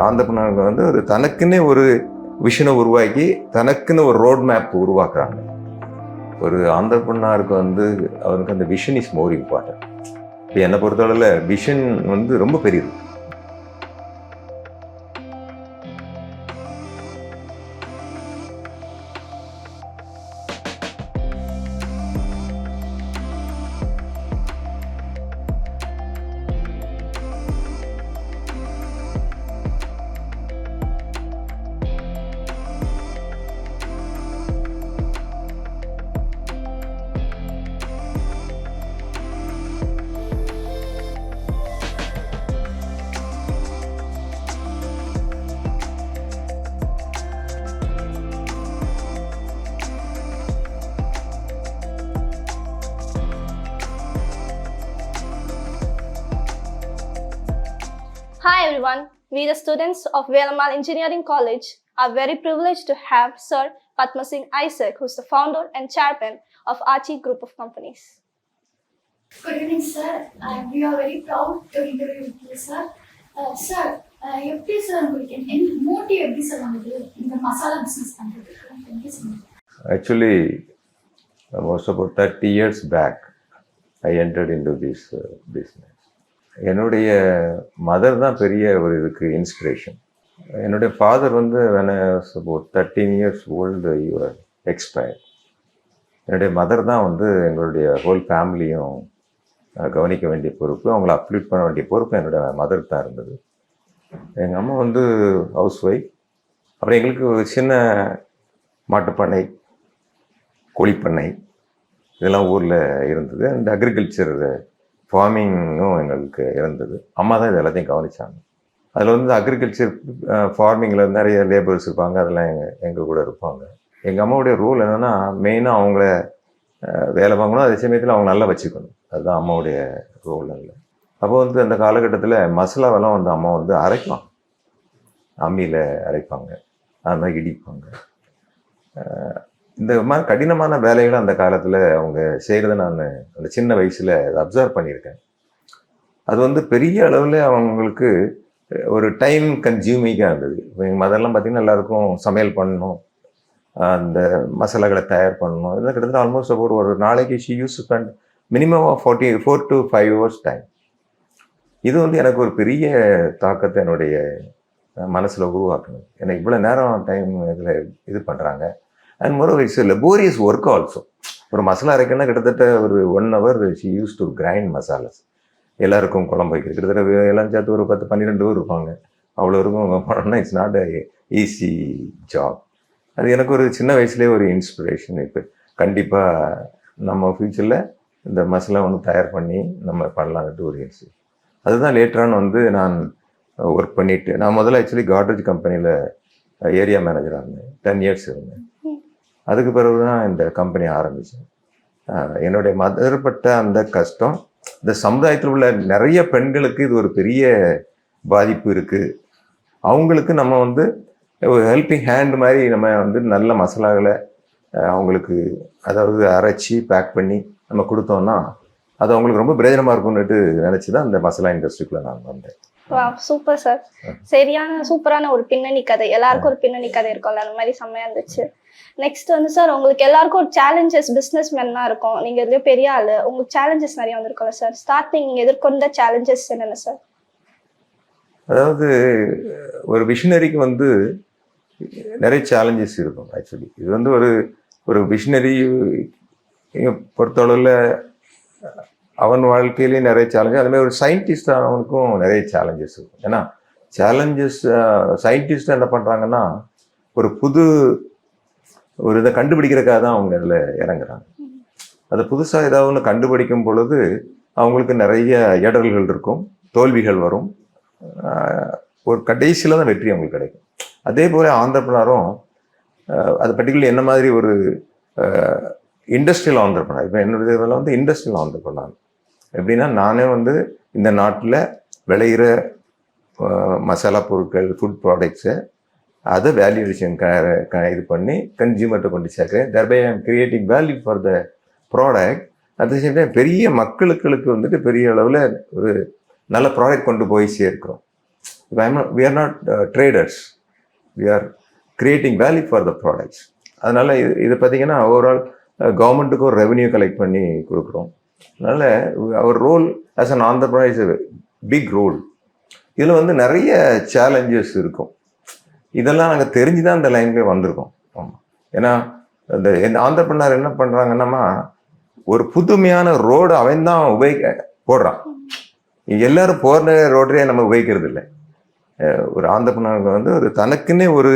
Entrepreneur வந்து ஒரு தனக்குன்னே ஒரு விஷனை உருவாக்கி தனக்குன்னு ஒரு ரோட் மேப் உருவாக்குறாங்க. ஒரு ஆண்டர்பிரினருக்கு வந்து அவருக்கு அந்த விஷன் இஸ் மோர் இம்பார்ட்டன்ட். இப்போ என்னை பொறுத்தளவில் விஷன் வந்து ரொம்ப பெரியது. Hi everyone, we the students of Velamal Engineering College are very privileged to have Sir Padma Singh Isaac, who is the founder and chairman of Archie Group of Companies. Good evening, sir. We are very proud to interview with you, sir. Sir, எப்படி sir உங்களுக்கு motive எப்படி sir வந்து இந்த masala business பண்ணுறதுக்கு? Actually, was about 30 years back, I entered into this business. என்னுடைய mother தான் பெரிய ஒரு இதுக்கு இன்ஸ்பிரேஷன். என்னுடைய ஃபாதர் வந்து when I was about 13 years old, you were expired. என்னுடைய மதர் தான் வந்து எங்களுடைய ஹோல் ஃபேமிலியும் கவனிக்க வேண்டிய பொறுப்பு, அவங்கள அப்லீட் பண்ண வேண்டிய பொறுப்பு என்னுடைய மதருக்கு தான் இருந்தது. எங்கள் அம்மா வந்து ஹவுஸ் ஒய்ஃப். அப்புறம் எங்களுக்கு ஒரு சின்ன மாட்டுப்பண்ணை, கோழிப்பண்ணை இதெல்லாம் ஊரில் இருந்தது. அண்ட் அக்ரிகல்ச்சர் ஃபார்மிங்கும் எங்களுக்கு இருந்தது. அம்மா தான் இது எல்லாத்தையும் கவனிச்சாங்க. அதில் வந்து அக்ரிகல்ச்சர் ஃபார்மிங்கில் நிறைய லேபர்ஸ் இருப்பாங்க, அதெல்லாம் எங்கள் கூட இருப்பாங்க. எங்கள் அம்மாவுடைய ரூல் என்னென்னா, மெயினாக அவங்கள வேலை வாங்கணும், அதே சமயத்தில் அவங்க நல்லா வச்சுக்கணும். அதுதான் அம்மாவுடைய ரோல். அதில் அப்போ வந்து அந்த காலகட்டத்தில் மசாலாவெல்லாம் வந்து அம்மா வந்து அரைக்கலாம், அம்மியில் அரைப்பாங்க, அது மாதிரி இடிப்பாங்க. இந்த மாதிரி கடினமான வேலைகளை அந்த காலத்தில் அவங்க செய்கிறத நான் அந்த சின்ன வயசில் அதை அப்சர்வ் பண்ணியிருக்கேன். அது வந்து பெரிய அளவில் அவங்களுக்கு ஒரு டைம் கன்சியூமிங்காக இருந்தது. இப்போ எங்கள் மதர்லாம் பார்த்திங்கன்னா எல்லாருக்கும் சமையல் பண்ணணும், அந்த மசாலாக்களை தயார் பண்ணணும், இதெல்லாம் கிட்டத்தட்ட ஆல்மோஸ்ட் அபவுட் ஒரு நாளைக்கு she use to spend minimum 4 to 5 hours time. இது வந்து எனக்கு ஒரு பெரிய தாக்கத்தை என்னுடைய மனசில் உருவாக்கணும். எனக்கு இவ்வளோ நேரம் டைம் இதில் இது பண்ணுறாங்க. And moreover it's laborious work also. ஒரு மசாலா அரைக்கணும்னா கிட்டத்தட்ட ஒரு 1 hour she use to grind masalas. எல்லாருக்கும் குழம்பு வைக்கிறது கிட்டத்தட்ட எல்லாம் சேர்த்து ஒரு 10-12 பேர் இருப்பாங்க. அவ்வளோ இருக்கும் பண்ணணும்னா it's not a easy job. அது எனக்கு ஒரு சின்ன வயசுலேயே ஒரு இன்ஸ்பிரேஷன். இப்போ கண்டிப்பாக நம்ம ஃப்யூச்சரில் இந்த மசாலா வந்து தயார் பண்ணி நம்ம பண்ணலான்ட்டு ஒரு இன்ஸ்பிரேஷன். அதுதான் லேட்டரான வந்து நான் ஒர்க் பண்ணிவிட்டு, நான் முதல்ல ஆக்சுவலி காட்ரேஜ் கம்பெனியில் ஏரியா மேனேஜராக இருந்தேன். 10 years இருந்தேன். அதுக்கு பிறகு தான் இந்த கம்பெனி ஆரம்பித்தேன். என்னுடைய மதர்பட்ட அந்த கஷ்டம், இந்த சமுதாயத்தில் உள்ள நிறைய பெண்களுக்கு இது ஒரு பெரிய பாதிப்பு இருக்குது. அவங்களுக்கு நம்ம வந்து ஒரு ஹெல்பிங் ஹேண்ட் மாதிரி நம்ம வந்து நல்ல மசாலாக்களை அவங்களுக்கு அதாவது அரைச்சி பேக் பண்ணி நம்ம கொடுத்தோம்னா அது அவங்களுக்கு ரொம்ப பிரயோஜனமாக இருக்கும்னுட்டு நினச்சி தான் இந்த மசாலா இண்டஸ்ட்ரிக்குள்ளே நான் வந்தேன். வா, சூப்பர் சார். சூப்பரான ஒரு பின்னணி கதை. எல்லாருக்கும் ஒரு பின்னணி கதை இருக்கும்ல, அந்த மாதிரி செம்மையா இருந்துச்சு. நெக்ஸ்ட் வந்து சார், உங்களுக்கு எல்லாருக்கும் ஒரு சேலஞ்சஸ், பிஸ்னஸ் மேன்னா இருக்கும், நீங்கள் இதுலேயே பெரிய ஆள், உங்களுக்கு சேலஞ்சஸ் நிறைய வந்திருக்கும்ல சார். ஸ்டார்டிங் நீங்கள் எதிர்கொண்ட சேலஞ்சஸ் என்னென்ன சார்? அதாவது ஒரு விஷனரிக்கு வந்து நிறைய சேலஞ்சஸ் இருக்கும். ஆக்சுவலி இது வந்து ஒரு விஷனரி பொறுத்தளவில் அவன் வாழ்க்கையிலேயே நிறைய சேலஞ்சஸ், அதுமாதிரி ஒரு சயின்டிஸ்ட் அவனுக்கும் நிறைய சேலஞ்சஸ் இருக்கும். ஏன்னா சயின்டிஸ்ட் என்ன பண்ணுறாங்கன்னா ஒரு இதை கண்டுபிடிக்கிறதுக்காக தான் அவங்க அதில் இறங்குறாங்க. அதை புதுசாக ஏதாவது ஒன்று கண்டுபிடிக்கும் பொழுது அவங்களுக்கு நிறைய இடர்கள் இருக்கும், தோல்விகள் வரும், ஒரு கடைசியில் தான் வெற்றி அவங்களுக்கு கிடைக்கும். அதே போல் ஆண்டர்பிரினரும் அது பர்டிகுலர் என்ன மாதிரி ஒரு இண்டஸ்ட்ரியல் ஆண்டர்பிரினர். இப்போ என்னுடைய இதில் வந்து இண்டஸ்ட்ரியல் ஆண்டர்பிரினர் எப்படின்னா, நானே வந்து இந்த நாட்டில் விளையிற மசாலா பொருட்கள், ஃபுட் ப்ராடக்ட்ஸை அதை வேல்யூவேஷன் இது பண்ணி கன்சியூமர்கிட்ட கொண்டு சேர்க்குறேன். Thereby I am creating value for the product. At the same time பெரிய மக்களுக்கு வந்துட்டு பெரிய அளவில் ஒரு நல்ல ப்ராடக்ட் கொண்டு போய் சேர்க்கிறோம். we are not traders, we are creating value for the products. அதனால் இது பார்த்தீங்கன்னா ஓவரால் கவர்மெண்ட்டுக்கு ஒரு ரெவென்யூ கலெக்ட் பண்ணி கொடுக்குறோம். அதனால் அவர் role as an enterprise is big role. இதில் வந்து நிறைய சேலஞ்சஸ் இருக்கும். இதெல்லாம் நாங்கள் தெரிஞ்சு தான் இந்த லைனுக்கு வந்திருக்கோம். ஆமாம், ஏன்னா இந்த ஆண்டர்பிரினர் என்ன பண்ணுறாங்கன்னா, ஒரு புதுமையான ரோடு அவன் தான் போடுறான். எல்லாரும் போகிற ரோடே நம்ம உபயோகிக்கிறது இல்லை. ஒரு ஆண்டர்பிரினர் வந்து ஒரு தனக்குன்னே ஒரு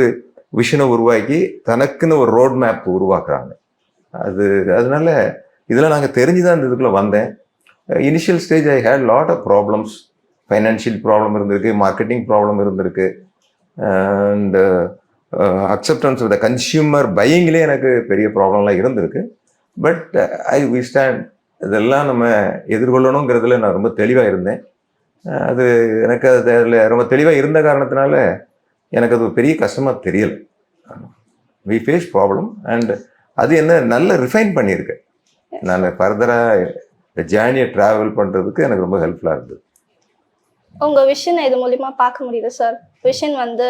விஷனை உருவாக்கி தனக்குன்னு ஒரு ரோட் மேப் உருவாக்குறாங்க. அதனால இதெல்லாம் நாங்கள் தெரிஞ்சு தான் இந்த இதுக்குள்ளே வந்தேன். Initial stage I had lot of problems. Financial problem இருந்திருக்கு, மார்க்கெட்டிங் ப்ராப்ளம் இருந்திருக்கு, and acceptance of the consumer பையிங்லேயே எனக்கு பெரிய ப்ராப்ளம்லாம் இருந்திருக்கு. பட் வி ஸ்டாண்ட், இதெல்லாம் நம்ம எதிர்கொள்ளணுங்கிறதுல நான் ரொம்ப தெளிவாக இருந்தேன். அது எனக்கு அதில் ரொம்ப தெளிவாக இருந்த காரணத்தினால எனக்கு அது பெரிய கஷ்டமாக தெரியலை. வி ஃபேஸ் ப்ராப்ளம் அண்ட் அது என்ன நல்ல ரிஃபைன் பண்ணியிருக்கு. நான் ஃபர்தராக இந்த ஜேர்னியை ட்ராவல் பண்ணுறதுக்கு எனக்கு ரொம்ப ஹெல்ப்ஃபுல்லாக இருந்தது. உங்க விஷன் இது மூலியமா பார்க்க முடியுது சார். விஷன் வந்து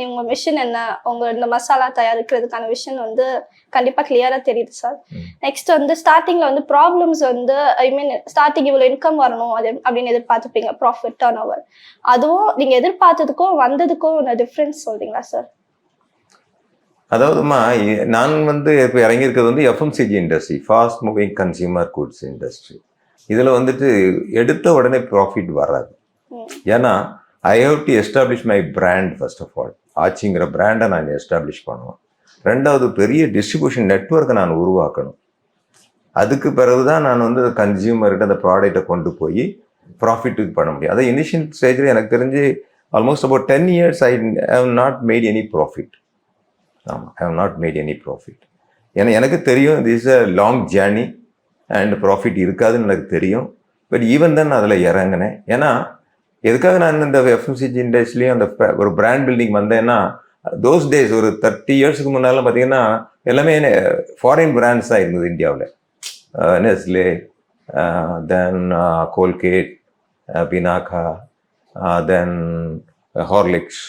உங்க மிஷன் என்ன, உங்க இந்த மசாலா தயாரிக்கிறதுக்கான விஷன் வந்து கண்டிப்பா கிளியரா தெரியுது சார். நெக்ஸ்ட் வந்து ஸ்டார்டிங்ல வந்து ப்ராப்ளம்ஸ் வந்து ஐ மீன் ஸ்டார்டிங் இவ்வளவு இன்கம் வரணும் அது அப்படின்னு எதிர்பார்த்துப்பீங்க, ப்ராஃபிட் டர்ன் ஓவர். அதுவும் நீங்க எதிர்பார்த்ததுக்கும் வந்ததுக்கும் ஒரு டிஃப்ரென்ஸ் சொல்றீங்களா சார்? அதாவதுமா, நான் வந்து இப்போ இறங்கியிருக்கிறது வந்து FMCG industry, fast moving consumer goods industry. இதில் வந்துட்டு எடுத்த உடனே ப்ராஃபிட் வராது. ஏன்னா I have to establish my brand. First of all ஆச்சிங்கிற பிராண்டை நான் எஸ்டாப்ளிஷ் பண்ணுவேன். ரெண்டாவது பெரிய டிஸ்ட்ரிபியூஷன் நெட்வொர்க்கை நான் உருவாக்கணும். அதுக்கு பிறகு தான் நான் வந்து கன்சியூமர்கிட்ட அந்த ப்ராடக்டை கொண்டு போய் ப்ராஃபிட்டுக்கு பண்ண முடியும். அதை இனிஷியல் ஸ்டேஜில் எனக்கு தெரிஞ்சு almost about 10 years I have not made any profit. ஆமாம், I have not made any profit. ஏன்னா எனக்கு தெரியும் this is a long journey and profit இருக்காதுன்னு எனக்கு தெரியும். பட் ஈவன் தான் நான் அதில் இறங்கினேன். ஏன்னா எதுக்காக நான் இந்த எஃப்எம்சிஜி இண்டஸ்ட்ரிலையும் அந்த ஒரு பிராண்ட் பில்டிங் வந்தேன்னா, தோஸ் டேஸ் ஒரு 30 years முன்னால பார்த்தீங்கன்னா எல்லாமே ஃபாரின் பிராண்ட்ஸ் தான் இருந்தது இந்தியாவில். நெஸ்லே, தென் கோல்கேட், பினாக்கா, தென் ஹார்லிக்ஸ்,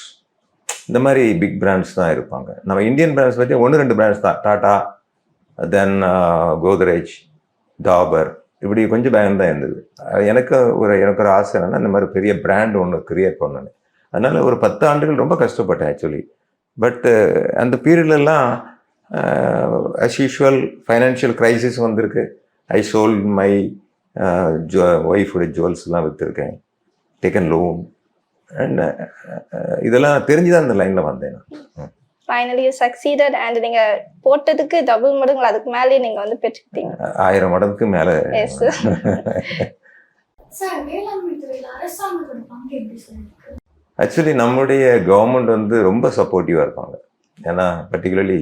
இந்த மாதிரி பிக் பிராண்ட்ஸ் தான் இருப்பாங்க. நம்ம இந்தியன் பிராண்ட்ஸ் பற்றி 1-2 பிராண்ட்ஸ் தான், டாட்டா, தென் கோத்ரேஜ், டாபர், இப்படி கொஞ்சம் பயம் தான் இருந்தது. எனக்கு ஒரு ஆசை என்னென்னா இந்த மாதிரி பெரிய பிராண்ட் ஒன்று கிரியேட் பண்ணணும். அதனால் ஒரு 10 ஆண்டுகள் ரொம்ப கஷ்டப்பட்டேன் ஆக்சுவலி. பட் அந்த பீரியட்லலாம் அஸ் யூஷுவல் ஃபைனான்ஷியல் க்ரைசிஸ் வந்திருக்கு. ஐ சோல்ட் மை ஒய்ஃபுடைய ஜுவல்ஸ்லாம் விற்றுருக்கேன், டேக்கன் லோன், அண்ட் இதெல்லாம் தெரிஞ்சு தான் இந்த லைனில் வந்தேன் நான். ஃபைனலி யூ சக்சீடட் அண்ட் நீங்க போட்டதுக்கு டபுள் மடங்கு அதுக்கு மேலே நீங்க வந்து பெற்றுக்கிட்டீங்க. 1000 மடங்குக்கு மேலே. எஸ் சார், வேளாண்மை துறையில் அரசாங்கத்தோட பங்கு எப்படி சார் இருக்கு? ஆக்சுவலி நம்முடைய கவர்மெண்ட் வந்து ரொம்ப சப்போர்ட்டிவாக இருப்பாங்க. ஏன்னா பர்டிகுலர்லி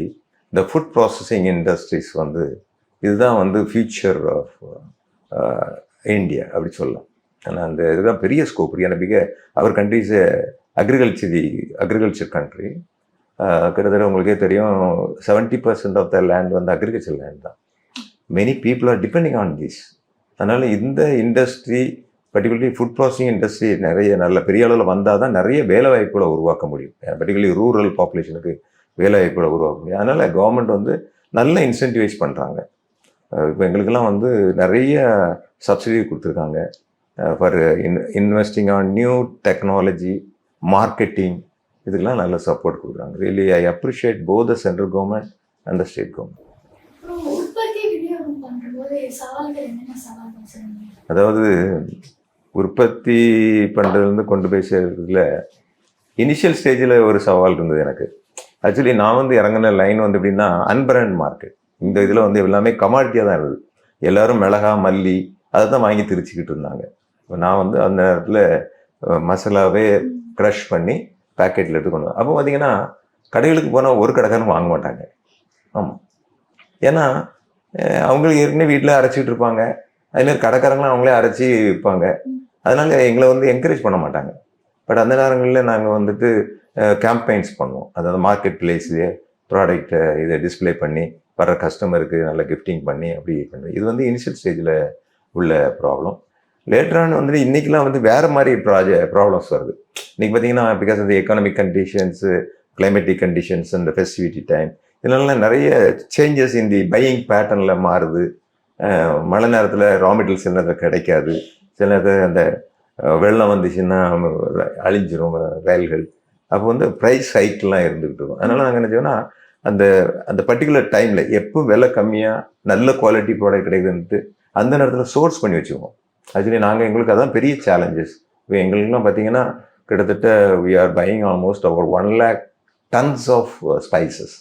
இந்த ஃபுட் ப்ராசஸிங் இண்டஸ்ட்ரீஸ் வந்து இதுதான் வந்து ஃபியூச்சர் ஆஃப் இந்தியா அப்படி சொல்லலாம். ஏன்னா அந்த இதுதான் பெரிய ஸ்கோப். ஏன்னா அவர் கண்ட்ரிஸ் அக்ரிகல்ச்சர் கண்ட்ரி. கிட்டத்தட்ட உங்களுக்கே தெரியும் 70% ஆஃப் த லேண்ட் வந்து அக்ரிகல்ச்சர் லேண்ட் தான். Many people are depending on this. அதனால் இந்த industry particularly food processing industry நிறைய நல்ல பெரிய அளவில் வந்தால் தான் நிறைய வேலைவாய்ப்புகளை உருவாக்க முடியும். பர்டிகுலர்லி ரூரல் பாப்புலேஷனுக்கு வேலைவாய்ப்புகளை உருவாக்க முடியும். அதனால் கவர்மெண்ட் வந்து நல்ல இன்சென்டிவைஸ் பண்ணுறாங்க. இப்போ எங்களுக்கெல்லாம் வந்து நிறைய சப்சிடி கொடுத்துருக்காங்க for investing on new technology, marketing, இதுக்கெல்லாம் நல்ல சப்போர்ட் கொடுக்குறாங்க. Really I appreciate both the central government and the state government. அதாவது உற்பத்தி பண்ணுறதுலேருந்து கொண்டு போய் சேர்றதுல இனிஷியல் ஸ்டேஜில் ஒரு சவால் இருந்தது எனக்கு. ஆக்சுவலி நான் வந்து இறங்கின லைன் வந்து எப்படின்னா அன்பிராண்ட் மார்க்கெட். இந்த இதில் வந்து எல்லாமே கமாடிட்டியாக தான் இருந்தது. எல்லோரும் மிளகா, மல்லி அதை தான் வாங்கி திரிச்சிக்கிட்டு இருந்தாங்க. இப்போ நான் வந்து அந்த நேரத்தில் மசாலாவே க்ரஷ் பண்ணி பேக்கெட்டில் எடுத்து கொண்டு. அப்போ பார்த்தீங்கன்னா கடைகளுக்கு போனால் ஒரு கடைக்காரன் வாங்க மாட்டாங்க. ஆமாம், ஏன்னா அவங்களுக்கு ஏற்கனவே வீட்டில் அரைச்சிக்கிட்டு இருப்பாங்க. அதுமாதிரி கடைக்காரங்களாம் அவங்களே அரைச்சி விற்பாங்க. அதனால் எங்களை வந்து என்கரேஜ் பண்ண மாட்டாங்க. பட் அந்த நேரங்களில் நாங்கள் வந்துட்டு கேம்பெயின்ஸ் பண்ணுவோம். அதாவது மார்க்கெட் பிளேஸ்லேயே ப்ராடக்டை இதை டிஸ்பிளே பண்ணி வர்ற கஸ்டமருக்கு நல்லா கிஃப்டிங் பண்ணி அப்படி பண்ணுறது. இது வந்து இனிஷியல் ஸ்டேஜில் உள்ள ப்ராப்ளம். லேட்டரான வந்துட்டு இன்றைக்கெலாம் வந்து வேறு மாதிரி ப்ராப்ளம்ஸ் வருது. இன்றைக்கி பார்த்தீங்கன்னா because of the economic conditions, climatic conditions, இந்த ஃபெஸ்டிவிட்டி டைம், இதனால நிறைய சேஞ்சஸ் இன் தி பையிங் பேட்டர்னில் மாறுது. மழை நேரத்தில் ரா மெட்டீரியல்ஸ் சில நேரத்தில் கிடைக்காது, சில நேரத்தில் அந்த வெள்ளம் வந்துச்சுன்னா அழிஞ்சிரும் ரயில்கள். அப்போ வந்து ப்ரைஸ் ஹைக்கெலாம் இருந்துக்கிட்டு இருக்கும். அதனால் நாங்கள் என்ன செய்வோம்னா அந்த அந்த பர்டிகுலர் டைமில் எப்போ விலை கம்மியாக நல்ல குவாலிட்டி ப்ராடக்ட் கிடைக்குதுன்ட்டு அந்த நேரத்தில் சோர்ஸ் பண்ணி வச்சுக்குவோம். ஆக்சுவலி நாங்கள் எங்களுக்கு அதான் பெரிய சேலஞ்சஸ். இப்போ எங்களுக்குலாம் பார்த்தீங்கன்னா கிட்டத்தட்ட we are buying almost our 1 lakh tons of spices,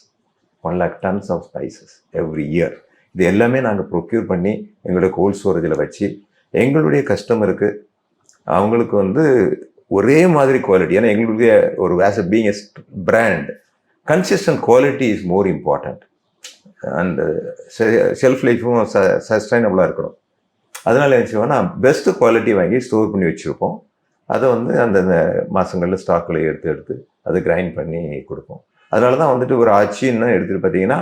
1 lakh tons of spices every year. இது எல்லாமே நாங்கள் ப்ரொக்யூர் பண்ணி எங்களுடைய கோல்ட் ஸ்டோரேஜில் வச்சு எங்களுடைய கஸ்டமருக்கு அவங்களுக்கு வந்து ஒரே மாதிரி குவாலிட்டி. ஏன்னா எங்களுடைய ஒரு as a being a brand, consistent quality is more important. அந்த ஷெல்ஃப் லைஃப்பும் சஸ்டைனபிளாக இருக்கணும். அதனால் என்ன செய்வோம்னா பெஸ்ட்டு குவாலிட்டி வாங்கி ஸ்டோர் பண்ணி வச்சுருப்போம். அதை வந்து அந்தந்த மாதங்களில் ஸ்டாக்கில் எடுத்து அதை கிரைண்ட் பண்ணி கொடுப்போம். அதனால தான் வந்துட்டு ஒரு ஆட்சின்னு எடுத்துகிட்டு பார்த்தீங்கன்னா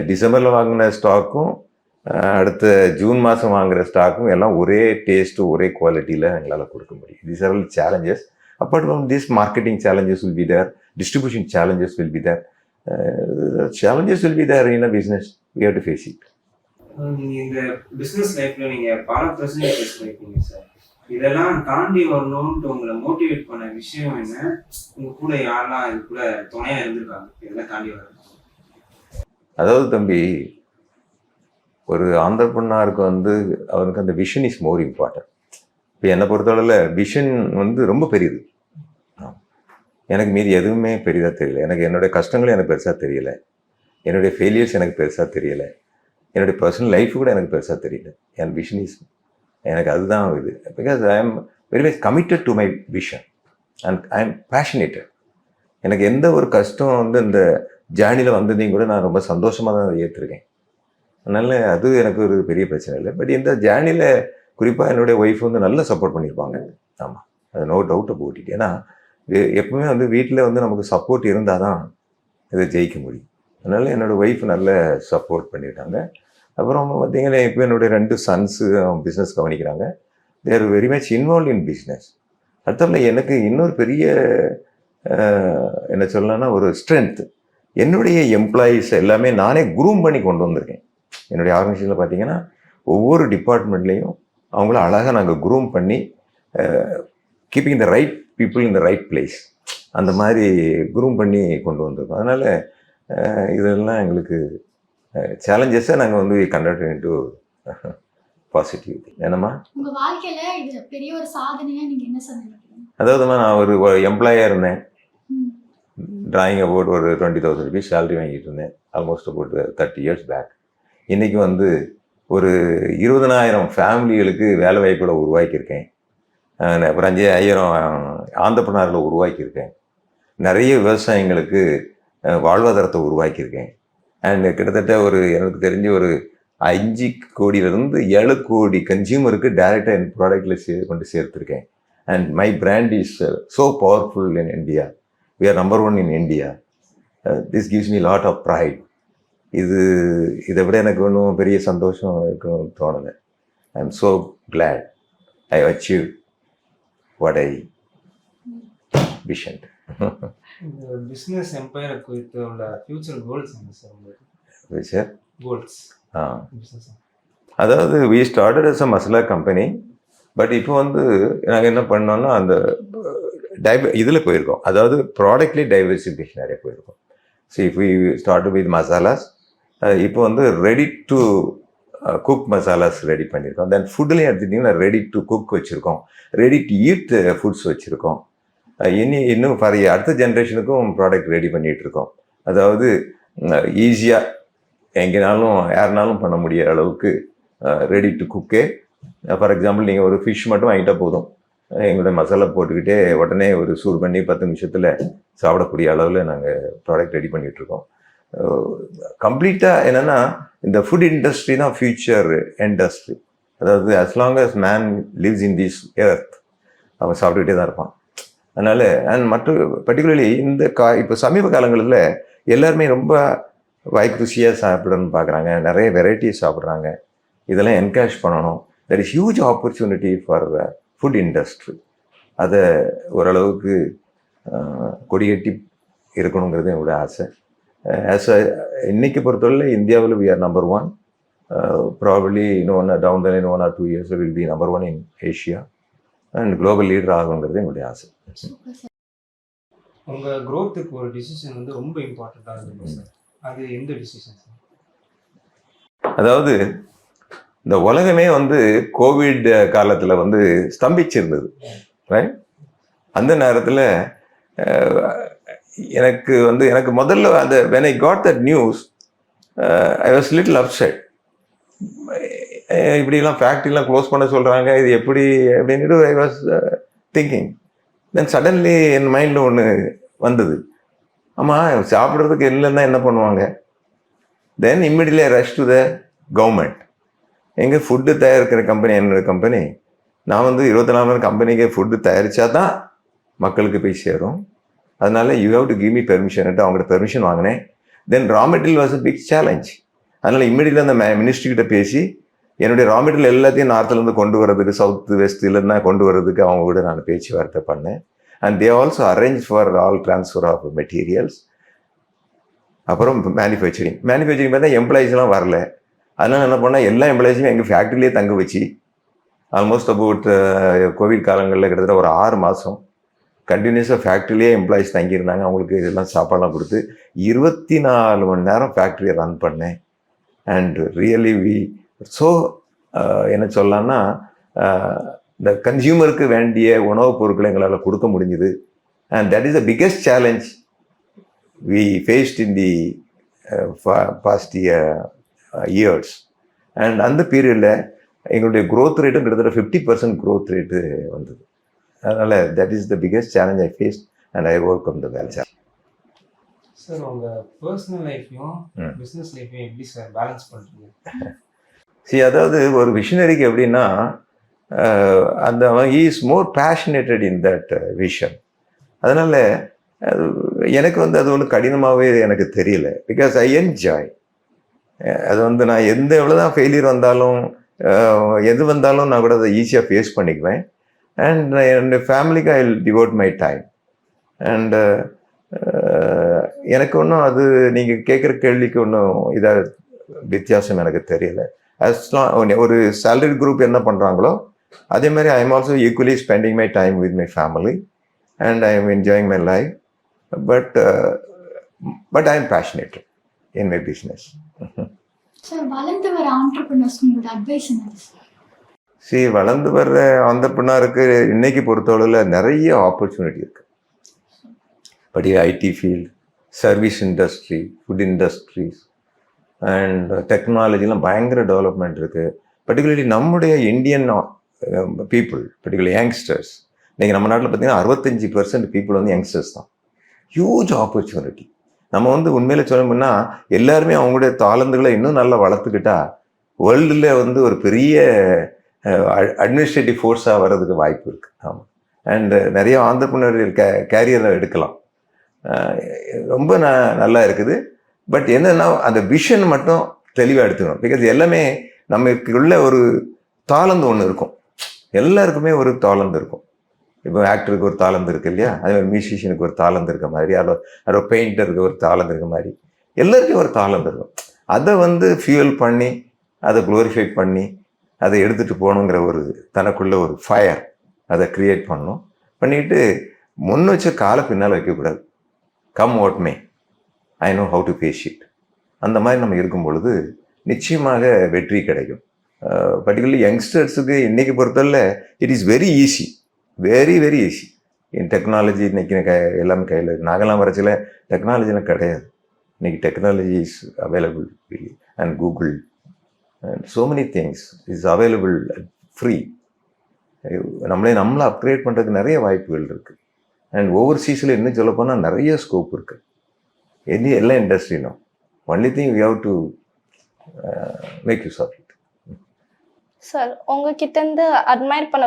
டிசம்பரில் வாங்கின ஸ்டாக்கும் அடுத்த ஜூன் மாதம் வாங்குகிற ஸ்டாக்கும் எல்லாம் ஒரே டேஸ்ட்டு ஒரே குவாலிட்டியில் எங்களால் கொடுக்க முடியும். These are all challenges. Apart from this marketing challenges will be there, distribution challenges will be there. Challenges will be there in a business. We have to face it. நீங்கள் இந்த பிஸ்னஸ் லைஃப்பில் நீங்கள் பல பிரச்சனை ஃபேஸ் பண்ணியிருக்கீங்க sir. இதெல்லாம் தாண்டி வரணும்ன்ட்டு உங்களை மோட்டிவேட் பண்ண விஷயம் என்ன? உங்கள் கூட யாரெல்லாம் இது கூட துணையாக இருந்திருக்காங்க இதெல்லாம் தாண்டி வரணும்? அதாவது தம்பி, ஒரு ஆண்டர்பிரனருக்கு வந்து அவருக்கு அந்த விஷன் இஸ் மோர் இம்பார்ட்டன்ட். இப்போ என்னை பொறுத்தளவில் விஷன் வந்து ரொம்ப பெரியது. எனக்கு மீதி எதுவுமே பெரிதாக தெரியல. எனக்கு என்னுடைய கஷ்டங்களும் எனக்கு பெருசாக தெரியல, என்னுடைய ஃபெயிலியர்ஸ் எனக்கு பெருசாக தெரியலை, என்னுடைய பர்சனல் லைஃப் கூட எனக்கு பெருசாக தெரியல. என் விஷன் இஸ், எனக்கு அதுதான் இது. Because I am very much committed to my vision and I am passionate. எனக்கு எந்த ஒரு கஷ்டம் வந்து இந்த ஜேர்னியில் வந்ததையும் கூட நான் ரொம்ப சந்தோஷமாக தான் அதை ஏற்றிருக்கேன். அதனால் அது எனக்கு ஒரு பெரிய பிரச்சனை இல்லை. பட் இந்த ஜேர்னியில் குறிப்பாக என்னுடைய ஒய்ஃப் வந்து நல்லா சப்போர்ட் பண்ணியிருப்பாங்க. ஆமாம், அது நோ டவுட் அபவுட் இட். ஏன்னா எப்பவுமே வந்து வீட்டில் வந்து நமக்கு சப்போர்ட் இருந்தால் தான் இதை ஜெயிக்க முடியும். அதனால் என்னோடய ஒய்ஃப் நல்ல சப்போர்ட் பண்ணியிருக்காங்க. அப்புறம் பார்த்தீங்கன்னா இப்போ என்னுடைய 2 சன்ஸு பிஸ்னஸ் கவனிக்கிறாங்க. They are very much involve in business. அடுத்தவங்க எனக்கு இன்னொரு பெரிய என்ன சொல்லலாம்னா ஒரு ஸ்ட்ரென்த், என்னுடைய எம்ப்ளாயீஸ் எல்லாமே நானே குரூம் பண்ணி கொண்டு வந்திருக்கேன். என்னுடைய ஆர்கனைசேஷனில் பார்த்தீங்கன்னா ஒவ்வொரு டிபார்ட்மெண்ட்லேயும் அவங்கள அழகாக நாங்கள் குரூம் பண்ணி keeping the right people in the right place, அந்த மாதிரி குரூம் பண்ணி கொண்டு வந்திருக்கோம். அதனால் இதெல்லாம் எங்களுக்கு சேலஞ்சஸை நாங்கள் வந்து கன்வெர்ட் இன்டு பாசிட்டிவ். என்னம்மா உங்கள் வாழ்க்கையில் இது பெரிய ஒரு சாதனையாக நீங்கள் என்ன சார் நினைக்கிறீங்க? அதாவதுமா, நான் ஒரு எம்ப்ளாயாக இருந்தேன். டிராயிங் அபவுட் ஒரு 20,000 rupees சேலரி வாங்கிட்டு இருந்தேன், ஆல்மோஸ்ட் அபவுட் 30 years பேக். இன்றைக்கி வந்து ஒரு 20,000 ஃபேமிலிகளுக்கு வேலை வாய்ப்புகளை உருவாக்கியிருக்கேன். அப்புறம் 5,000 ஆண்டர்பிரனர்களை உருவாக்கியிருக்கேன். நிறைய விவசாயிங்களுக்கு வாழ்வாதாரத்தை உருவாக்கியிருக்கேன். அண்ட் கிட்டத்தட்ட ஒரு எனக்கு தெரிஞ்சு ஒரு 5 கோடியிலிருந்து 7 கோடி கன்சியூமருக்கு டைரெக்டாக என் ப்ராடக்டில் கொண்டு சேர்த்துருக்கேன். And my brand is so powerful in India. We are number 1 in India. This gives me lot of pride. இதை விட எனக்கு ஒன்றும் பெரிய சந்தோஷம் இருக்குன்னு தோணுது. I am so glad I achieve what I visioned. இந்த பிஸ்னஸ் எம்பையர் குறித்து உள்ள ஃபியூச்சர் கோல்ஸ் என்ன சார் உங்களுக்கு? சார் கோல்ஸ் பிஸ்னஸ் அதாவது we started as a masala company. But இப்போ வந்து நாங்கள் என்ன பண்ணோம்னா அந்த இதில் போயிருக்கோம், அதாவது ப்ராடக்ட்லேயே டைவர்சிஃபிகேஷன் நிறைய போயிருக்கோம். So if we started with மசாலாஸ், இப்போ வந்து ready to cook masalas ready பண்ணியிருக்கோம். தென் ஃபுட்லேயும் எடுத்துட்டிங்கன்னா ரெடி டு குக் வச்சுருக்கோம், ரெடி டு ஈட் ஃபுட்ஸ் வச்சுருக்கோம். இன்னும் ஃபார் அடுத்த ஜென்ரேஷனுக்கும் ப்ராடக்ட் ரெடி பண்ணிகிட்ருக்கோம். அதாவது ஈஸியாக எங்கேனாலும் யாருனாலும் பண்ண முடியிற அளவுக்கு ரெடி டு குக்கே. ஃபார் எக்ஸாம்பிள், நீங்கள் ஒரு ஃபிஷ் மட்டும் வாங்கிட்டால் போதும், எங்களோட மசாலா போட்டுக்கிட்டே உடனே ஒரு சூடு பண்ணி 10 நிமிஷத்தில் சாப்பிடக்கூடிய அளவில் நாங்கள் ப்ராடக்ட் ரெடி பண்ணிகிட்ருக்கோம். கம்ப்ளீட்டாக என்னென்னா இந்த ஃபுட் இண்டஸ்ட்ரி தான் ஃபியூச்சர் இண்டஸ்ட்ரி. அதாவது as long as man lives in this earth, அவன் சாப்பிட்டுக்கிட்டே தான் இருப்பான். அதனால் அண்ட் பர்டிகுலர்லி இந்த இப்போ சமீப காலங்களில் எல்லாருமே ரொம்ப வாய்க்கு ருசியாக சாப்பிடணும்னு பார்க்குறாங்க, நிறைய வெரைட்டிஸ் சாப்பிட்றாங்க. இதெல்லாம் என்கரேஜ் பண்ணணும். There is huge opportunity for food industry. அதை ஓரளவுக்கு கொடிகட்டி இருக்கணுங்கிறது என்னோட ஆசை. இன்னைக்கு பொறுத்தவரை இந்தியாவில் we are number 1. Probably down the line 1 or 2 years will be number 1 in Asia and global leader ஆகணுங்கிறது என்னுடைய ஆசை. உங்க growthக்கு ஒரு டிசிஷன் வந்து ரொம்ப இம்பார்ட்டண்டா இருக்கும் சார். அது எந்த டிசிஷன் சார்? அதாவது இந்த உலகமே வந்து கோவிட் காலத்தில் வந்து ஸ்தம்பிச்சிருந்தது, ரைட்? அந்த நேரத்தில் எனக்கு முதல்ல அந்த when I got that news I was little upset. இப்படிலாம் ஃபேக்ட்ரிலாம் க்ளோஸ் பண்ண சொல்கிறாங்க, இது எப்படி அப்படின்ட்டு I was thinking. Then suddenly என் மைண்டில் ஒன்று வந்தது, ஆமாம் சாப்பிட்றதுக்கு இல்லைன்னா என்ன பண்ணுவாங்க? Then immediately I rush to the government. எங்கள் ஃபுட்டு தயாரிக்கிற கம்பெனி என்னோடய கம்பெனி. நான் வந்து 24 மணி கம்பெனிக்கு ஃபுட்டு தயாரித்தா தான் மக்களுக்கு போய் சேரும். அதனால you have to give me பெர்மிஷன்ட்டு அவங்கள்ட்ட பெர்மிஷன் வாங்கினேன். Then raw material was a big challenge. அதனால் இம்மிடியட்லி அந்த மினிஸ்ட்ரிக்கிட்ட பேசி என்னுடைய ரா மெட்டீரியல் எல்லாத்தையும் நார்த்துலேருந்து கொண்டு வரதுக்கு, சவுத்து வெஸ்ட்லேருந்து கொண்டு வரதுக்கு அவங்க கூட நான் பேச்சுவார்த்தை பண்ணேன். And they also arrange for all transfer of materials. அப்புறம் மேனுஃபேக்சரிங் பார்த்தா எம்ப்ளாயீஸ்லாம் வரல. அதனால் என்ன பண்ணால் எல்லா எம்ப்ளாயீஸுமே எங்கள் ஃபேக்ட்ரியிலே தங்க வச்சு ஆல்மோஸ்ட் அபவுட் கோவிட் காலங்களில் கிட்டத்தட்ட ஒரு 6 மாதம் கண்டினியூஸாக ஃபேக்ட்ரியிலே எம்ப்ளாயீஸ் தங்கியிருந்தாங்க. அவங்களுக்கு இதெல்லாம் சாப்பாடெலாம் கொடுத்து 24 மணி நேரம் ஃபேக்ட்ரியை ரன் பண்ணேன். அண்ட் ரியலி என்ன சொல்லலாம்னா இந்த கன்சியூமருக்கு வேண்டிய உணவுப் பொருட்களை எங்களால் கொடுக்க முடிஞ்சுது. And that is the biggest challenge we faced in the past years. And அந்த பீரியடில் எங்களுடைய க்ரோத் ரேட்டும் கிட்டத்தட்ட 50% க்ரோத் ரேட்டு வந்தது. அதனால் that is the biggest challenge I faced and I work on the well challenge. Sir உங்கள் personal லைஃப்பையும் business லைஃப்பையும் எப்படி சார் பேலன்ஸ் பண்ணுறீங்க? அதாவது ஒரு விஷனரிக்கு எப்படின்னா அந்த he is more passionated in that vision. அதனால் எனக்கு வந்து அது ஒன்றும் கடினமாகவே எனக்கு தெரியல. Because I enjoy. அது வந்து நான் எவ்வளோதான் ஃபெயிலியர் வந்தாலும் எது வந்தாலும் நான் கூட அதை ஈஸியாக ஃபேஸ் பண்ணிக்குவேன். அண்ட் என்னுடைய ஃபேமிலிக்கு I will டிவோட் my time. And எனக்கு ஒன்றும் அது நீங்கள் கேட்குற கேள்விக்கு ஒன்றும் இதாக வித்தியாசம் எனக்கு தெரியல. ஒரு சேலரி குரூப் என்ன பண்ணுறாங்களோ அதே மாதிரி I am also equally spending my time with my family and I am enjoying my life. But I am passionate in my business. Sir, வளர்ந்து வர ஆண்டர்பிரினர்ஸ் உங்களோட அட்வைஸ் என்ன சார்? வளர்ந்து வர்ற ஆண்டர்பிரினருக்கு இன்னைக்கு பொறுத்தளவில் நிறைய ஆப்பர்ச்சுனிட்டி இருக்குது. But IT field, service industry, food industries and டெக்னாலஜிலாம் பயங்கர டெவலப்மெண்ட் இருக்குது. பர்டிகுலர்லி நம்முடைய இந்தியன் பீப்புள், பர்டிகுலர் யங்ஸ்டர்ஸ், இன்றைக்கி நம்ம நாட்டில் பார்த்திங்கன்னா 65% பீப்புள் வந்து யங்ஸ்டர்ஸ் தான். Huge opportunity. நம்ம வந்து உண்மையில் சொல்லணும்னா எல்லாருமே அவங்களுடைய தாளந்துகளை இன்னும் நல்லா வளர்த்துக்கிட்டா வேர்ல்டில் வந்து ஒரு பெரிய அட்மினிஸ்ட்ரேட்டிவ் ஃபோர்ஸாக வர்றதுக்கு வாய்ப்பு இருக்குது. ஆமாம். அண்டு நிறைய ஆண்டர்பிரினர் கேரியரை எடுக்கலாம். ரொம்ப நல்லா இருக்குது. பட் என்னன்னா அந்த விஷன் மட்டும் தெளிவாக எடுத்துக்கணும். பிகாஸ் எல்லாமே நமக்குள்ள ஒரு தாளந்து ஒன்று இருக்கும். எல்லாருக்குமே ஒரு தாளந்து இருக்கும். இப்போ ஆக்டருக்கு ஒரு தாளந்து இருக்குது இல்லையா? அதே மாதிரி மியூசிஷியனுக்கு ஒரு தாளந்து இருக்க மாதிரி, அதோ பெயிண்டருக்கு ஒரு தாளந்து இருக்க மாதிரி எல்லாருக்கும் ஒரு தாளந்து இருக்கும். அதை வந்து ஃபியூல் பண்ணி அதை க்ளோரிஃபை பண்ணி அதை எடுத்துகிட்டு போகணுங்கிற ஒரு தனக்குள்ள ஒரு ஃபயர் அதை க்ரியேட் பண்ணணும். பண்ணிட்டு முன் வச்ச காலை பின்னால் வைக்கக்கூடாது. Come what may, I know how to face it. அந்த மாதிரி நம்ம இருக்கும் பொழுது நிச்சயமாக வெற்றி கிடைக்கும். பர்டிகுலர்லி யங்ஸ்டர்ஸுக்கு இன்றைக்கி பொறுத்தவரை it is very easy, very very easy. In technology இன்றைக்கி எல்லாமே கையில் இருக்குது. நாங்களாம் வரச்சில டெக்னாலஜிலாம் கிடையாது. இன்றைக்கி technology is available and Google and so many things is available free. நம்மளை அப்கிரேட் பண்ணுறதுக்கு நிறைய வாய்ப்புகள் இருக்குது. அண்ட் ஓவர்சீஸில் இன்னும் சொல்லப்போனால் நிறைய ஸ்கோப் இருக்குது. எல்லா இண்டஸ்ட்ரியிலும் only thing we have to make use of it. Sir, உங்ககிட்டேருந்து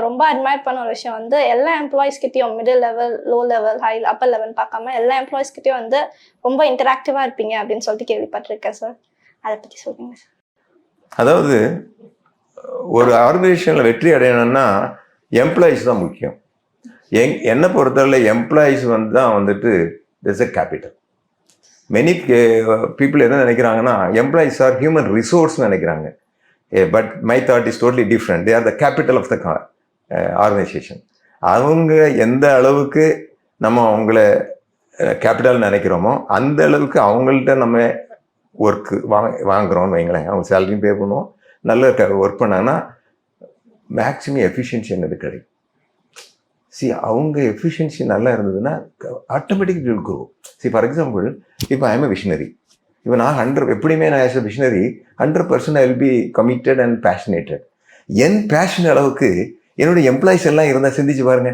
ரொம்ப அட்மையர் பண்ண ஒரு விஷயம் வந்து எல்லா எம்ப்ளாயிஸ்கிட்டையும் middle level, low level, high upper level பார்க்காம எல்லா எம்ப்ளாயிஸ்கிட்டையும் வந்து ரொம்ப இன்டராக்டிவாக இருப்பீங்க அப்படின்னு சொல்லிட்டு கேள்விப்பட்டிருக்கேன் சார். அதை பற்றி சொல்லுங்கள் சார். அதாவது ஒரு ஆர்கனைசேஷனில் வெற்றி அடையணும்னா எம்ப்ளாயீஸ் தான் முக்கியம். என்னை பொறுத்தவரை எம்ப்ளாயீஸ் தான் வந்துட்டு this a capital. Many people என்ன நினைக்கிறாங்கன்னா எம்ப்ளாயீஸ் ஆர் ஹியூமன் ரிசோர்ஸ்னு நினைக்கிறாங்க. But my thought is totally different. They are the capital of the organisation. அவங்க எந்த அளவுக்கு நம்ம அவங்கள கேபிட்டல் நினைக்கிறோமோ அந்த அளவுக்கு அவங்கள்ட்ட நம்ம ஒர்க்கு வாங்குறோம்னு வைங்களேன். அவங்க சேலரியும் பே பண்ணுவோம். நல்ல ஒர்க் பண்ணாங்கன்னா மேக்ஸிமம் எஃபிஷியன்சி என்னது கிடைக்கும். அவங்க எஃபிஷியன்சி நல்லா இருந்ததுன்னா automatic will grow. For example, இப்போ ஐ எம் எ விஷனரி. இப்போ நான் எப்படியுமே நான் as a visionary 100% I will be committed and passionated. என் பேஷன் அளவுக்கு என்னுடைய எம்ப்ளாயிஸ் எல்லாம் இருந்தால் சிந்திச்சு பாருங்க.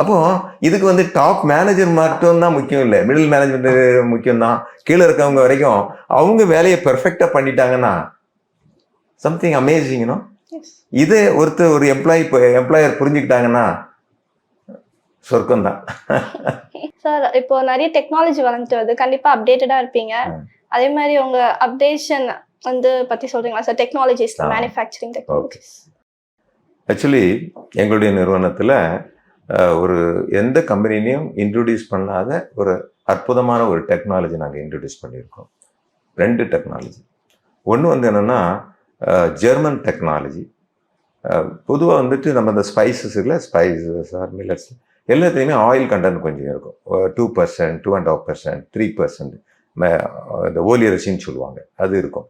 அப்போ இதுக்கு வந்து டாப் மேனேஜர் மட்டும் தான் முக்கியம் இல்லை, மிடில் மேனேஜ்மெண்ட் முக்கியம் தான். கீழே இருக்கவங்க வரைக்கும் அவங்க வேலையை பெர்ஃபெக்டாக பண்ணிட்டாங்கன்னா சம்திங் அமேசிங்னோ. இதே ஒரு எம்ப்ளாயர் புரிஞ்சுக்கிட்டாங்கன்னா சொர்க்கம் தான். சார் இப்போ நிறைய டெக்னாலஜி வளர்ந்துட்டு வருது, கண்டிப்பா அப்டேட்டடா இருப்பீங்க. அதே மாதிரி உங்க அப்டேஷன் வந்து பத்தி சொல்றீங்களா sir? Technologies, manufacturing technologies. Actually எங்களுடைய நிறுவனத்தில் எந்த கம்பெனிலையும் இன்ட்ரடியூஸ் பண்ணாத ஒரு அற்புதமான ஒரு டெக்னாலஜி நாங்கள் இன்ட்ரடியூஸ் பண்ணியிருக்கோம். 2 டெக்னாலஜி. ஒன்று வந்து என்னென்னா ஜெர்மன் டெக்னாலஜி. பொதுவாக வந்துட்டு நம்ம இந்த ஸ்பைசஸ் ஆர் மில்லட்ஸ் எல்லாத்துலேயுமே ஆயில் கண்டென்ட் கொஞ்சம் இருக்கும். 2%, 2.5%, 3% இந்த ஓலியரசின்னு சொல்லுவாங்க, அது இருக்கும்.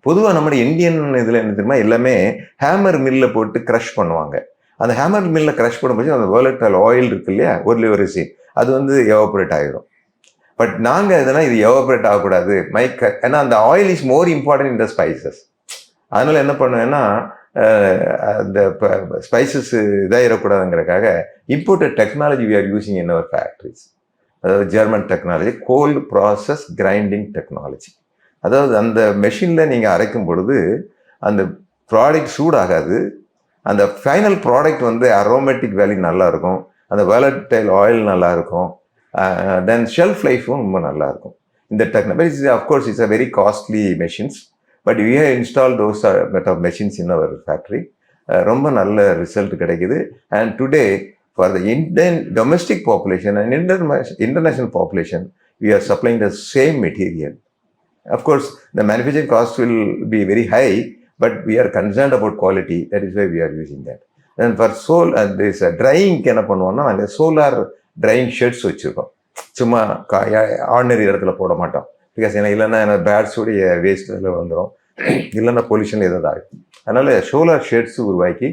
பொதுவாக நம்முடைய இந்தியன் இதில் என்ன தெரியுமா, எல்லாமே ஹேமர் மில்லில் போட்டு க்ரஷ் பண்ணுவாங்க. அந்த ஹேமர் மில்லில் க்ரஷ் பண்ணும்போது அந்த volatile ஆயில் இருக்கு இல்லையா, ஓலியரசின், அது வந்து எவாபரேட் ஆகிடும். பட் நாங்கள் இதெல்லாம் இது எவாபரேட் ஆகக்கூடாது ஏன்னா அந்த oil is more important in the spices. அதனால் என்ன பண்ணுவேன்னா அந்த ஸ்பைசஸ் இதாகிடக்கூடாதுங்கிறதுக்காக imported technology we are using in our factories. அதாவது German technology, cold process grinding technology. அதாவது அந்த மெஷினில் நீங்கள் அரைக்கும் பொழுது அந்த ப்ராடக்ட் சூடாகாது. அந்த ஃபைனல் ப்ராடக்ட் வந்து அரோமேட்டிக் வேல்யூ நல்லாயிருக்கும், அந்த volatile ஆயில் நல்லாயிருக்கும், தென் ஷெல்ஃப் லைஃபும் ரொம்ப நல்லாயிருக்கும். இந்த technology of course it's a very costly machines, but we have install those of machines in our factory. ரொம்ப நல்ல ரிசல்ட் கிடைக்குது. And today for the Indian domestic population and international population we are supplying the same material. Of course the manufacturing cost will be very high, but we are concerned about quality. That is why we are using that. And for this drying என்ன பண்ணுவோம்னா, அந்த solar drying sheds வச்சுருக்கோம். சும்மா ordinary இடத்துல போட மாட்டோம். Because ஏன்னா இல்லைன்னா பேட்ஸுடைய வேஸ்ட் இதில் வந்துடும், இல்லைன்னா பொல்யூஷன் எதாவது ஆகும். அதனால் சோலார் ஷெட்ஸ் உருவாக்கி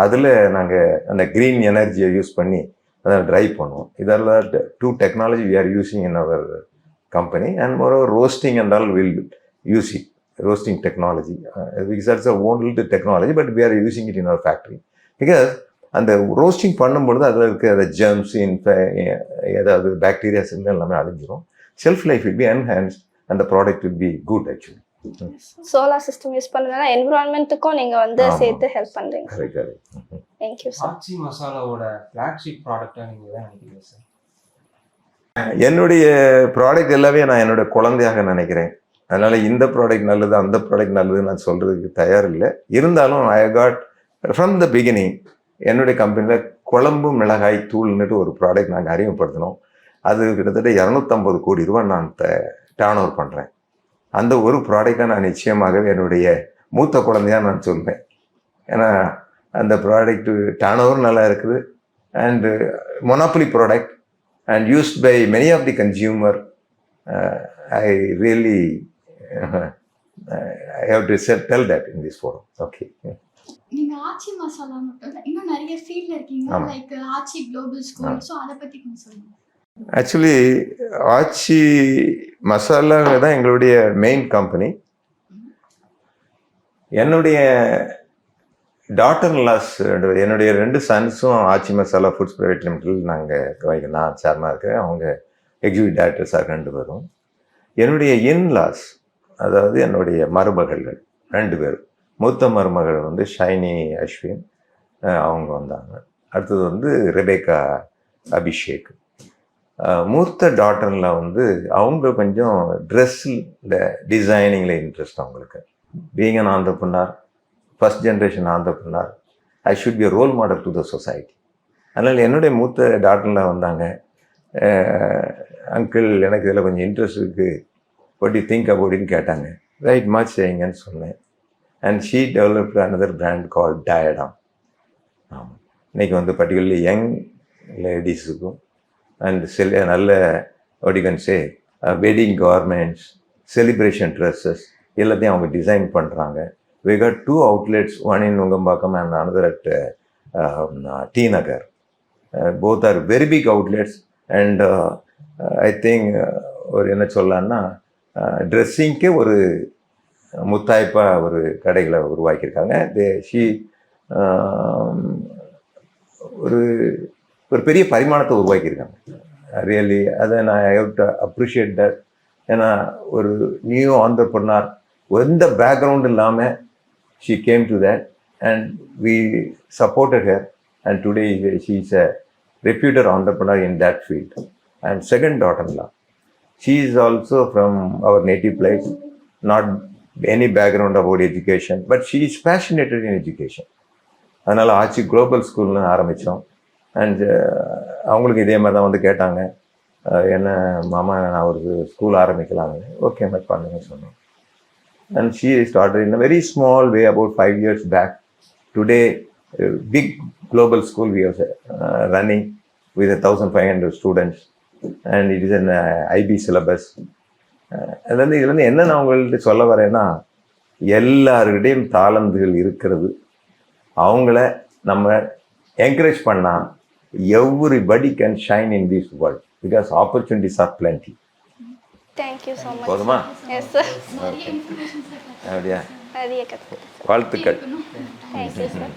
அதில் நாங்கள் அந்த க்ரீன் எனர்ஜியை யூஸ் பண்ணி அதை ட்ரை பண்ணுவோம். இதெல்லாம் 2 technology we are using in our company. And moreover roasting and all will use it. Roasting technology, because that's a own little technology, but we are using it in our factory. Because அந்த roasting பண்ணும்பொழுது அதில் இருக்க அந்த germs, ஏதாவது bacterias எல்லாமே அழிஞ்சிரும். Shelf life will be enhanced and the product will be good. Actually solar system use பண்ணதுனால என்விரான்மெண்ட்டுக்கும் நீங்கள் வந்து சேர்த்து ஹெல்ப் பண்ணுறீங்க. கரெக்ட். Thank you sir. ஆச்சி மசாலாவோட ஃப்ளாக்ஷிப் ப்ராடக்டாக நீங்கள் எதை நினைக்கிறீங்க சார்? என்னுடைய ப்ராடக்ட் எல்லாமே நான் என்னோட குழந்தையாக நினைக்கிறேன். அதனால் இந்த ப்ராடக்ட் நல்லது, அந்த ப்ராடக்ட் நல்லதுன்னு நான் சொல்கிறதுக்கு தயார் இல்லை. இருந்தாலும் I got from the beginning என்னுடைய கம்பெனியில் குழம்பு மிளகாய் தூள்னுட்டு ஒரு ப்ராடக்ட் நாங்கள் அறிமுகப்படுத்தினோம். அது கிட்டத்தட்ட 250 கோடி ரூபா நான் டர்ன் ஓவர் பண்ணுறேன். அந்த ஒரு ப்ராடக்டை நான் நிச்சயமாகவே என்னுடைய மூத்த குழந்தையாக நான் சொல்வேன். ஏன்னா அந்த ப்ராடக்ட் டர்ன் ஓவர் நல்லா இருக்குது and monopoly product and used by many of the consumer. I really I have to tell that in this forum. Okay. நீங்க ஆச்சி மசாலா மட்டும் இல்ல, இன்னும் நிறைய ஃபீல்ட்ல இருக்கீங்க, லைக் ஆச்சி குளோபல் ஸ்கூல். சோ அத பத்தி கொஞ்சம் சொல்லுங்க. ஆக்சுவலி ஆச்சி மசாலா தான் எங்களுடைய மெயின் கம்பெனி. என்னுடைய டாட்டர் லாஸ், என்னுடைய 2 சன்ஸும் ஆச்சி மசாலா ஃபுட்ஸ் பிரைவேட் லிமிடெட் நான் சேர்மனாக இருக்கேன். அவங்க எக்ஸிக்யூட்டிவ் டைரக்டர்ஸாக 2 பேரும். என்னுடைய இன்லாஸ், அதாவது என்னுடைய மருமகள்கள் 2 பேர். மூத்த மருமகள் வந்து ஷைனி அஸ்வின், அவங்க வந்தாங்க. அடுத்தது வந்து ரெபேக்கா அபிஷேக். மூத்த டாட்டரில் வந்து அவங்க கொஞ்சம் ட்ரெஸ்ஸில் இந்த டிசைனிங்கில் இன்ட்ரெஸ்ட் அவங்களுக்கு. Being an entrepreneur, first generation entrepreneur, I should be role model to the society. அதனால் என்னுடைய மூத்த டாக்டர்லாம் வந்தாங்க, அங்கிள் எனக்கு இதில் கொஞ்சம் இன்ட்ரெஸ்ட் இருக்குது, வாட் யூ திங்க் அபவுட்னு கேட்டாங்க. ரைட் மச் செய்யுங்கன்னு சொன்னேன். And she developed another brand call டயடாம். ஆமாம், இன்றைக்கி வந்து பர்டிகுலர்லி யங் லேடிஸுக்கும் அண்ட் நல்ல what you can say wedding garments, celebration dresses எல்லாத்தையும் அவங்க டிசைன் பண்ணுறாங்க. we got 2 outlets, one in Nungambakkam and another at T Nagar. Both are very big outlets and I think ஒரு என்ன சொல்லலான்னா ட்ரெஸ்ஸிங்க்கே ஒரு முத்தாய்ப்பாக ஒரு கடைகளை உருவாக்கியிருக்காங்க. ஒரு ஒரு பெரிய பரிமாணத்தை உருவாக்கியிருக்காங்க. ரியலி அதை நான் I have to appreciate that. ஏன்னா ஒரு நியூ ஆண்டர்பிரனர் எந்த பேக்ரவுண்ட் இல்லாமல் she came to that and we supported her and today she is a reputed entrepreneur in that field. I am second daughter-in-law. She is also from our native place, not any background about education, but she is passionate in education. அதனால் ஆச்சி global ஸ்கூல்னு ஆரம்பித்தோம். And அவங்களுக்கு இதே மாதிரி தான் வந்து கேட்டாங்க, என்ன மாமா நான் ஒரு ஸ்கூல் ஆரம்பிக்கலாங்க. ஓகே மாதிரி பண்ணுங்கன்னு சொன்னோம். And she started in a very small way about 5 years back. Today big global school we are running with 1,500 students and it is an IB syllabus. இதுலேருந்து என்ன நான் உங்கள்கிட்ட சொல்ல வரேன்னா, எல்லாருக்கிட்டையும் தாளந்துகள் இருக்கிறது. அவங்கள நம்ம என்கரேஜ் பண்ணால் everybody can shine in this world because opportunities are plenty. Thank you so much. போதுமா? Yes sir. நிறைய இன்ஃபர்மேஷன் சார். அப்படியா? நிறைய கற்றுக்கிட்டேன். வாழ்த்துக்கள். Thank you sir.